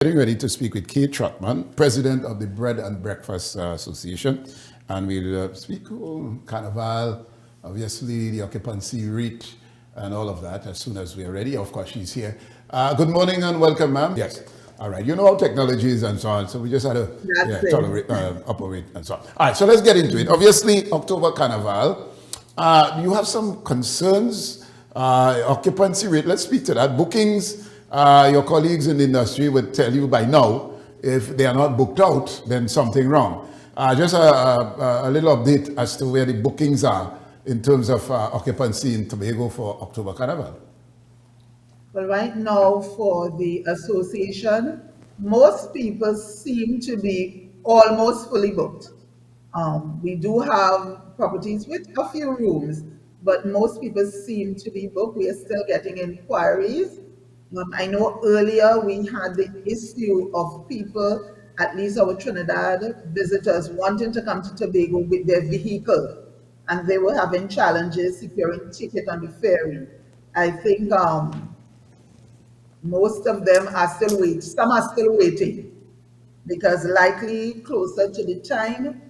Getting ready to speak with Kaye Trotman, president of the Bread and Breakfast Association, and we'll speak on Carnival, obviously the occupancy rate and all of that as soon as we're ready. Of course, she's here. Good morning and welcome, ma'am. Yes. All right. You know how technology is and so on, so we just had to tolerate, operate and so on. All right. So let's get into it. Obviously, October Carnival. You have some concerns. Occupancy rate. Let's speak to that. Bookings. Your colleagues in the industry would tell you by now, if they are not booked out, then something wrong. Just a little update as to where the bookings are in terms of occupancy in Tobago for October Carnival. Well, right now for the association, most people seem to be almost fully booked. We do have properties with a few rooms, but most people seem to be booked. We are still getting inquiries. I know earlier we had the issue of people, at least our Trinidad visitors, wanting to come to Tobago with their vehicle, and they were having challenges securing ticket on the ferry. I think most of them are still waiting. Some are still waiting because likely closer to the time,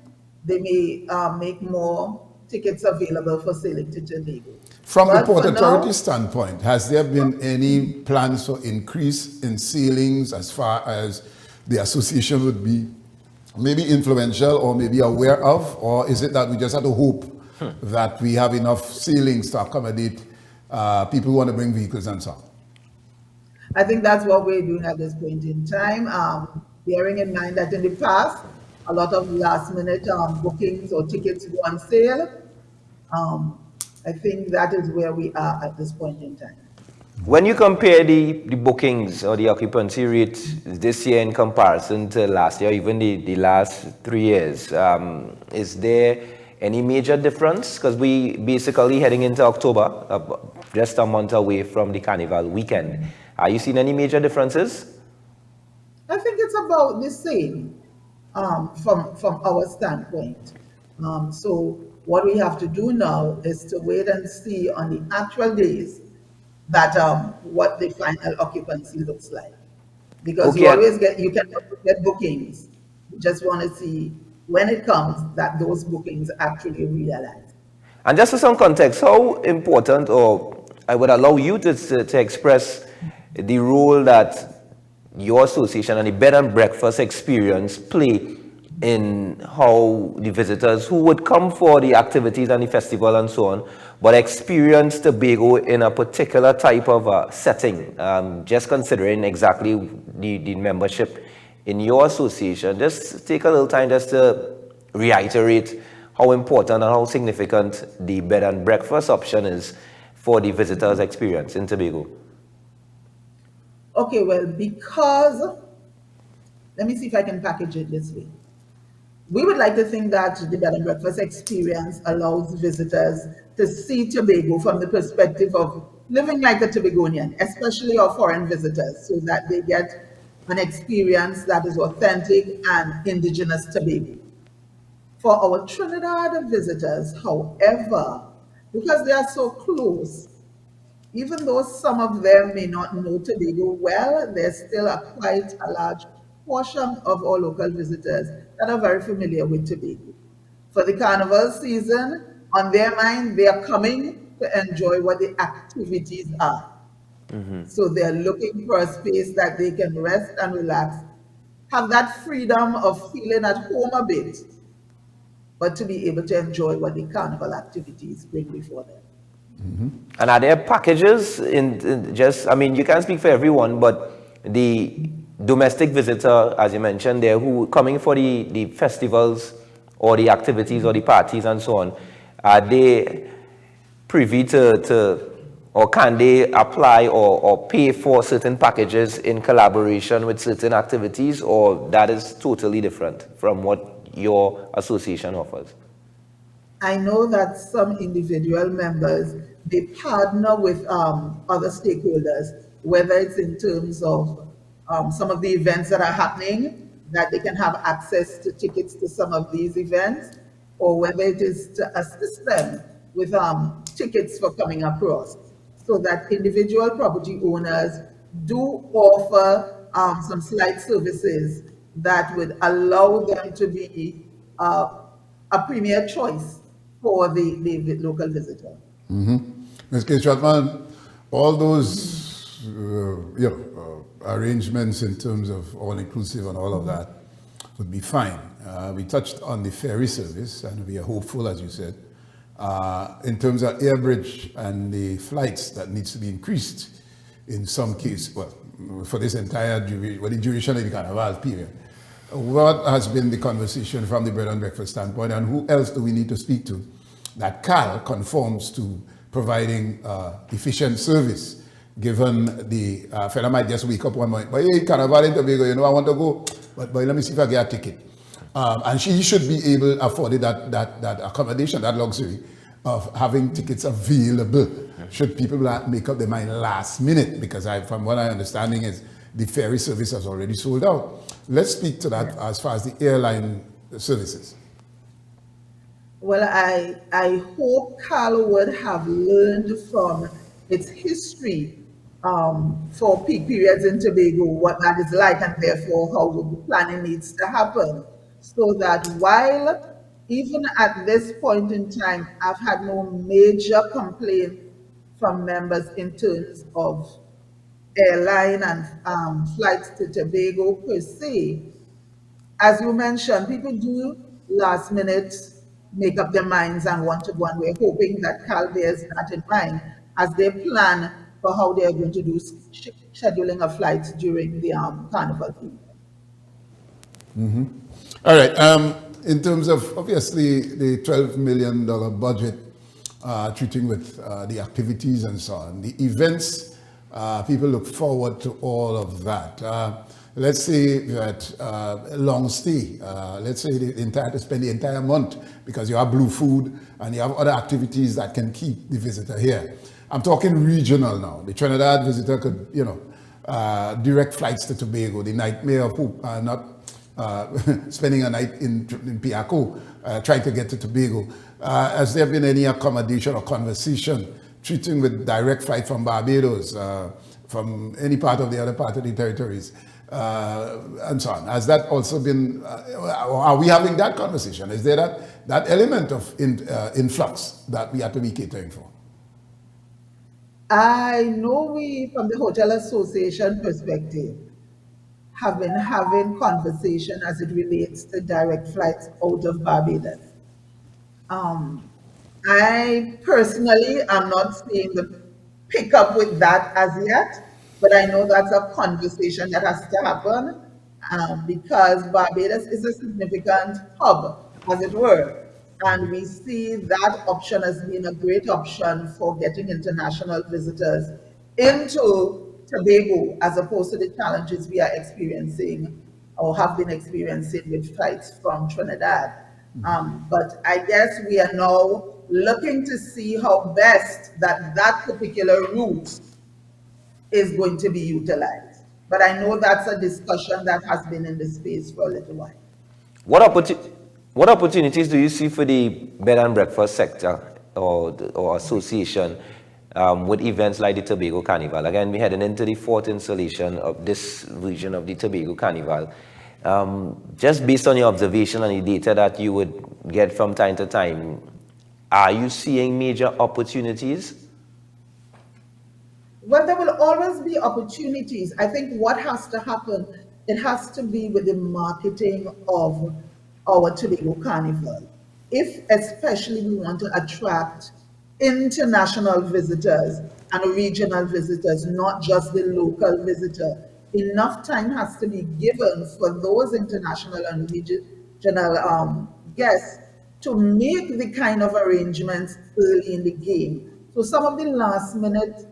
they may make more tickets available for sailing to Tobago. From the Port Authority standpoint, has there been any plans for increase in sailings as far as the association would be maybe influential or maybe aware of? Or is it that we just have to hope that we have enough sailings to accommodate people who want to bring vehicles and so on? I think that's what we're doing at this point in time. Bearing in mind that in the past, a lot of last minute bookings or tickets go on sale. I think that is where we are at this point in time. When you compare the bookings or the occupancy rate this year in comparison to last year, even the last 3 years, is there any major difference? Because we basically heading into October, just a month away from the Carnival weekend. Are you seeing any major differences? I think it's about the same from our standpoint. So what we have to do now is to wait and see on the actual days that what the final occupancy looks like. Because you always you can get bookings. You just want to see when it comes that those bookings actually realize. And just for some context, how important, or I would allow you to express the role that your association and the bed and breakfast experience play in how the visitors who would come for the activities and the festival and so on, but experience Tobago in a particular type of setting, just considering exactly the membership in your association. Just take a little time just to reiterate how important and how significant the bed and breakfast option is for the visitors' experience in Tobago. Okay, well, because, let me see if I can package it this way. We would like to think that the bed and breakfast experience allows visitors to see Tobago from the perspective of living like a Tobagonian, especially our foreign visitors, so that they get an experience that is authentic and indigenous Tobago. For our Trinidad visitors, however, because they are so close, even though some of them may not know Tobago well, there's still quite a large portion of our local visitors that are very familiar with Tobago. For the carnival season, on their mind, they are coming to enjoy what the activities are. So they're looking for a space that they can rest and relax, have that freedom of feeling at home a bit, but to be able to enjoy what the carnival activities bring before them. And are there packages in just, I mean, you can't speak for everyone, but the domestic visitor, as you mentioned there, who coming for the festivals or the activities or the parties and so on, are they privy to or can they apply or pay for certain packages in collaboration with certain activities, or that is totally different from what your association offers? I know that some individual members, they partner with other stakeholders, whether it's in terms of some of the events that are happening, that they can have access to tickets to some of these events, or whether it is to assist them with tickets for coming across, so that individual property owners do offer some slight services that would allow them to be a premier choice for the local visitor. Ms. Kaye Trotman, all those arrangements in terms of all-inclusive and all of that would be fine. We touched on the ferry service, and we are hopeful, as you said, in terms of air bridge and the flights that needs to be increased in some case, well, for this entire the duration of the Carnival period. What has been the conversation from the bread and breakfast standpoint, and who else do we need to speak to that CAL conforms to providing efficient service, given the fella might just wake up one morning, but hey, Carnival in Tobago, you know, I want to go, but let me see if I get a ticket. And she should be able afford that accommodation, that luxury of having tickets available should people make up their mind last minute, because from what I understanding is the ferry service has already sold out. Let's speak to that as far as the airline services. Well, I hope CAL would have learned from its history for peak periods in Tobago, what that is like, and therefore how the planning needs to happen. So that while, even at this point in time, I've had no major complaint from members in terms of airline and flights to Tobago per se, as you mentioned, people do last minute make up their minds and want to go, and we're hoping that CAL bears that in mind as they plan for how they're going to do scheduling of flights during the carnival period. All right. In terms of obviously the $12 million budget, treating with the activities and so on, the events, people look forward to all of that. Let's say that long stay, let's say to spend the entire month, because you have blue food and you have other activities that can keep the visitor here. I'm talking regional now. The Trinidad visitor could, direct flights to Tobago. The nightmare of not spending a night in Piaco, trying to get to Tobago. Has there been any accommodation or conversation treating with direct flight from Barbados, from any part of the other part of the territories, and so on? Has that also been, are we having that conversation? Is there that element of influx that we have to be catering for? I know we, from the Hotel Association perspective, have been having conversation as it relates to direct flights out of Barbados. I personally am not seeing the pick up with that as yet, but I know that's a conversation that has to happen because Barbados is a significant hub, as it were. And we see that option as being a great option for getting international visitors into Tobago, as opposed to the challenges we are experiencing or have been experiencing with flights from Trinidad. But I guess we are now looking to see how best that particular route is going to be utilized. But I know that's a discussion that has been in the space for a little while. What opportunities do you see for the bed and breakfast sector or association with events like the Tobago Carnival? Again, we're heading into the fourth installation of this version of the Tobago Carnival. Just based on your observation and the data that you would get from time to time, are you seeing major opportunities? Well, there will always be opportunities. I think what has to happen, it has to be with the marketing of our Tobago Carnival. If especially we want to attract international visitors and regional visitors, not just the local visitor, enough time has to be given for those international and regional guests to make the kind of arrangements early in the game. So some of the last minute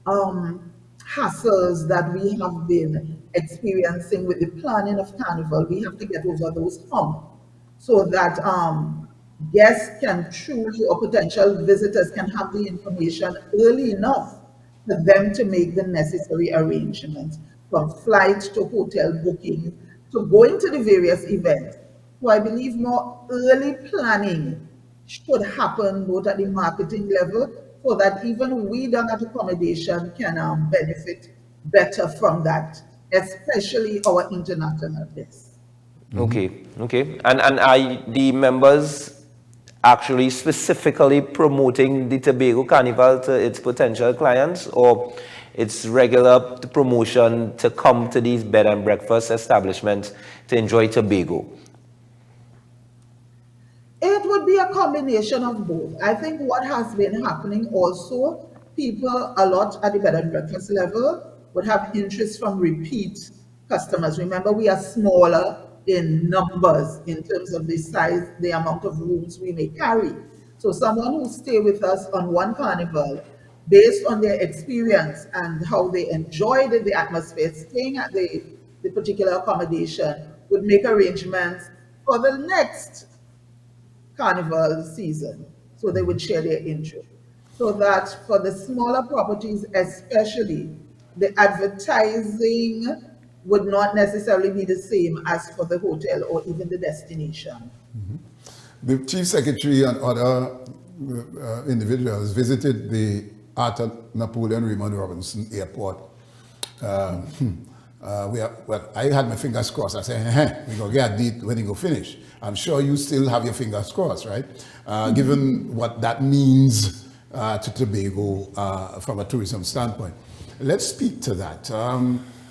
hassles that we have been experiencing with the planning of Carnival, we have to get over those humps so that guests can truly, or potential visitors can have the information early enough for them to make the necessary arrangements, from flight to hotel booking, to going to the various events. So I believe more early planning should happen both at the marketing level, so that even we done at accommodation can benefit better from that especially our international guests. Okay, okay. And are the members actually specifically promoting the Tobago Carnival to its potential clients, or it's regular promotion to come to these bed and breakfast establishments to enjoy Tobago? It would be a combination of both. I think what has been happening also, people a lot at the bed and breakfast level would have interest from repeat customers. Remember, we are smaller in numbers in terms of the size, the amount of rooms we may carry. So someone who stay with us on one carnival, based on their experience and how they enjoyed the atmosphere, staying at the particular accommodation, would make arrangements for the next carnival season. So they would share their interest. So that for the smaller properties, especially, the advertising would not necessarily be the same as for the hotel or even the destination. The Chief Secretary and other individuals visited the Arthur Napoleon Raymond Robinson Airport. I had my fingers crossed. I said, we're going to get a date when it go finish. I'm sure you still have your fingers crossed, right? Given what that means to Tobago from a tourism standpoint. Let's speak to that.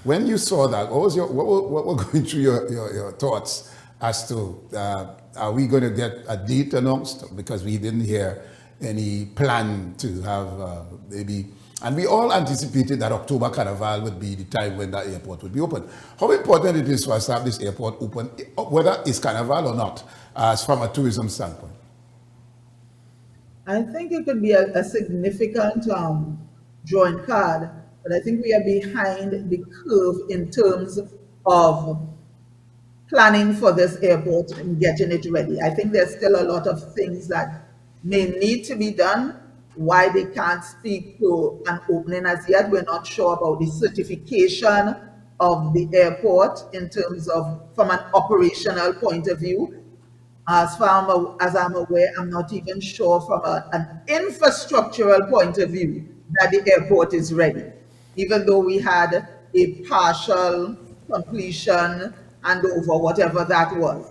When you saw that, what were going through your thoughts as to, are we going to get a date announced? Because we didn't hear any plan to have maybe, and we all anticipated that October Carnival would be the time when that airport would be open. How important it is for us to have this airport open, whether it's Carnival or not, as from a tourism standpoint? I think it could be a significant drawing card, but I think we are behind the curve in terms of planning for this airport and getting it ready. I think there's still a lot of things that may need to be done. Why they can't speak to an opening as yet, we're not sure about the certification of the airport in terms of from an operational point of view. As far as I'm aware, I'm not even sure from an infrastructural point of view that the airport is ready, even though we had a partial completion and over whatever that was.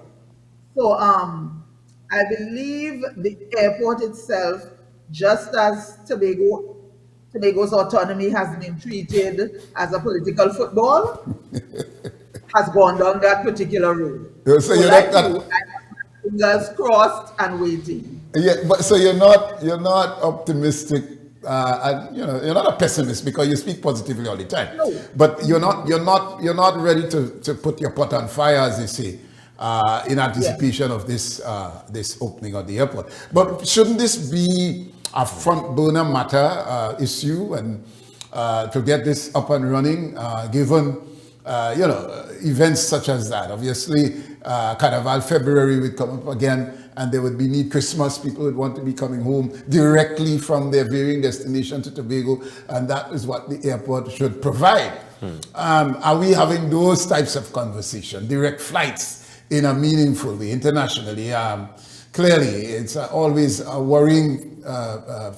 So I believe the airport itself, just as Tobago's autonomy has been treated as a political football, has gone down that particular road. So you're like not, you, I have my fingers crossed and waiting. yeah, but so you're not optimistic, and you're not a pessimist because you speak positively all the time. No. But you're not ready to put your pot on fire, as they say, in anticipation of this opening of the airport. But shouldn't this be a front burner matter issue and to get this up and running, given events such as that? Obviously, Carnival February would come up again, and there would be need Christmas. People would want to be coming home directly from their varying destination to Tobago, and that is what the airport should provide. Are we having those types of conversation, direct flights in a meaningful way internationally? Clearly, it's always a worrying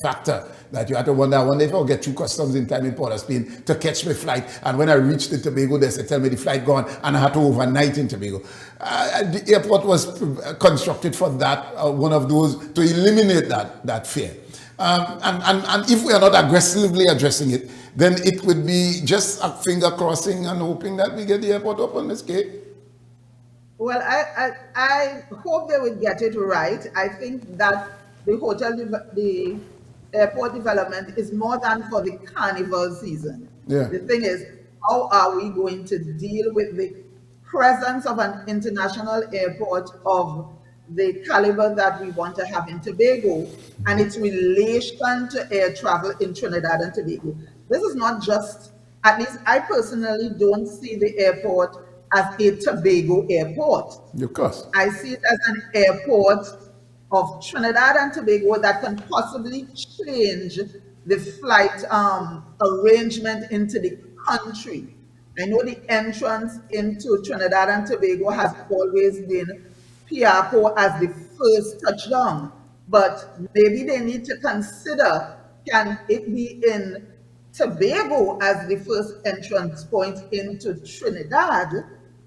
factor that you have to wonder, I wonder if I'll get through customs in time in Port of Spain to catch my flight. And when I reached the Tobago, they said, tell me the flight gone, and I had to overnight in Tobago. The airport was constructed for that, one of those, to eliminate that fear. And if we are not aggressively addressing it, then it would be just a finger crossing and hoping that we get the airport open, Ms. Kaye. Well, I hope they would get it right. I think that the airport development is more than for the carnival season. Yeah. The thing is, how are we going to deal with the presence of an international airport of the caliber that we want to have in Tobago and its relation to air travel in Trinidad and Tobago? This is not just, at least I personally don't see the airport as a Tobago airport. Of course. I see it as an airport of Trinidad and Tobago that can possibly change the flight arrangement into the country. I know the entrance into Trinidad and Tobago has always been Piarco as the first touchdown, but maybe they need to consider, can it be in Tobago as the first entrance point into Trinidad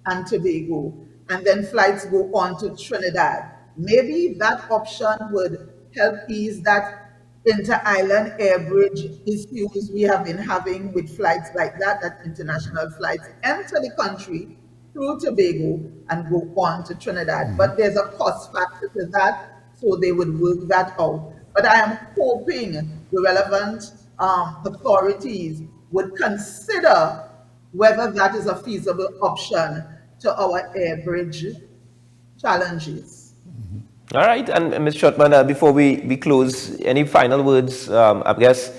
and Tobago, and then flights go on to Trinidad. Maybe that option would help ease that inter-island air bridge issues we have been having with flights like that international flights enter the country through Tobago and go on to Trinidad. But there's a cost factor to that, so they would work that out. But I am hoping the relevant authorities would consider whether that is a feasible option to our air bridge challenges. All right, and Ms. Trotman, before we close, any final words? I guess,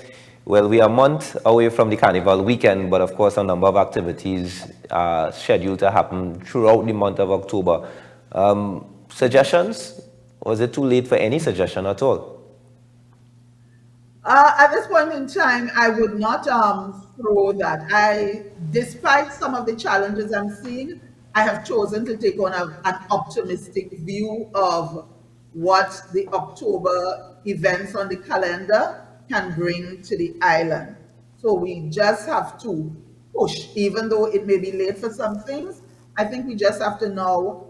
well, we are a month away from the Carnival weekend, but of course a number of activities are scheduled to happen throughout the month of October. Suggestions? Was it too late for any suggestion at all? At this point in time, I would not throw that. Despite some of the challenges I'm seeing, I have chosen to take on an optimistic view of what the October events on the calendar can bring to the island. So we just have to push, even though it may be late for some things. I think we just have to now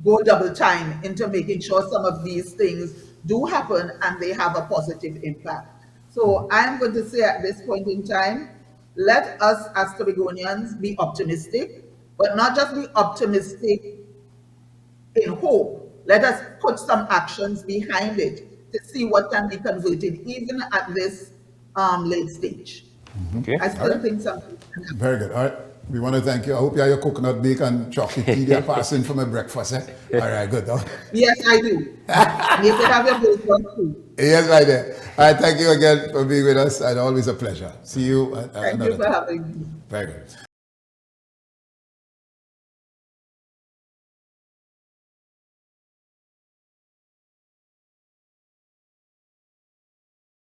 go double time into making sure some of these things do happen and they have a positive impact. So I'm going to say at this point in time, let us as Tobagonians be optimistic, but not just be optimistic in hope. Let us put some actions behind it to see what can be converted even at this late stage. Okay. I still think something can happen. Very good. All right. We want to thank you. I hope you have your coconut milk and chocolate tea there passing for my breakfast. All right, good. Yes, I do. You can have your breakfast too. Yes, right there. All right, thank you again for being with us, and always a pleasure. See you. Thank you for having me. Very good.